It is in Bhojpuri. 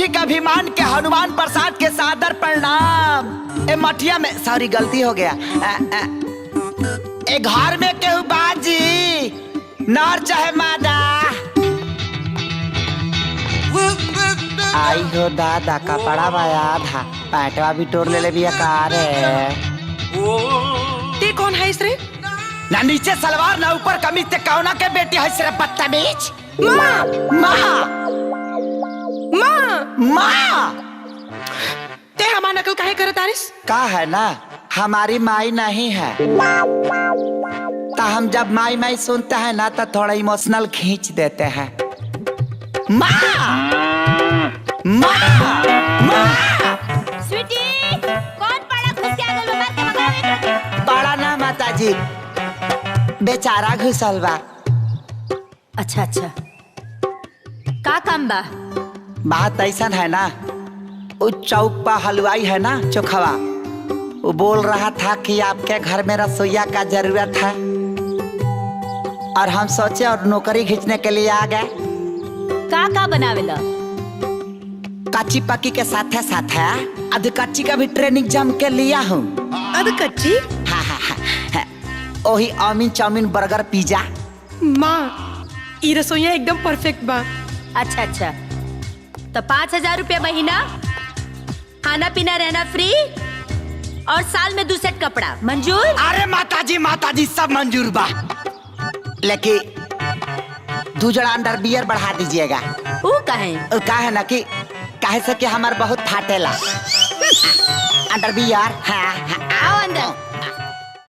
कोठी का अभिमान के हनुमान प्रसाद के सादर प्रणाम। ए मठिया में सॉरी गलती हो गया। ए घर में केहू बाजी नर चाहे मादा। आई हो दादा कपड़ा बाया था पैटवा भी टोर ले भी कार है। ते कौन है इसरे? ना नीचे सलवार ना ऊपर कमीज ते कौना के बेटी है सिर्फ बदतमीज। माँ माँ माँ माँ ते हमार नकल काहे करत आरिस? का है ना हमारी माई नहीं है तो हम जब माई माई सुनते हैं ना तो थोड़ा इमोशनल खींच देते हैं। माँ माँ माँ स्वीटी कौन पड़ा घुस के आगल में मार के भगावे? बड़ा ना माताजी बेचारा घुसल बा। अच्छा अच्छा का काम बा? बात ऐसा है ना उस चौक पर हलवाई है ना चोखवा वो बोल रहा था कि आपके घर में रसोईया का जरूरत है और हम सोचे और नौकरी खींचने के लिए आ गए। का बनावेला? कच्ची पक्की के साथ है अध कच्ची का भी ट्रेनिंग जम के लिया हूँ। अद कच्ची? हाँ हाँ हाँ वही अमीन चाउमीन बर्गर पिज्जा। माँ ई रसोईया एकदम परफेक्ट बा। अच्छा अच्छा तो 5,000 रुपया महीना, खाना पीना रहना फ्री और साल में 2 सेट कपड़ा मंजूर? अरे माताजी सब मंजूर बा लेकिन 2 जड़ा अंडर बियर बढ़ा दीजिएगा। वो कहे? का है ना कि काहे से कि हमार बहुत फाटेला अंडर बियर। हाँ, हाँ, आओ अंदर।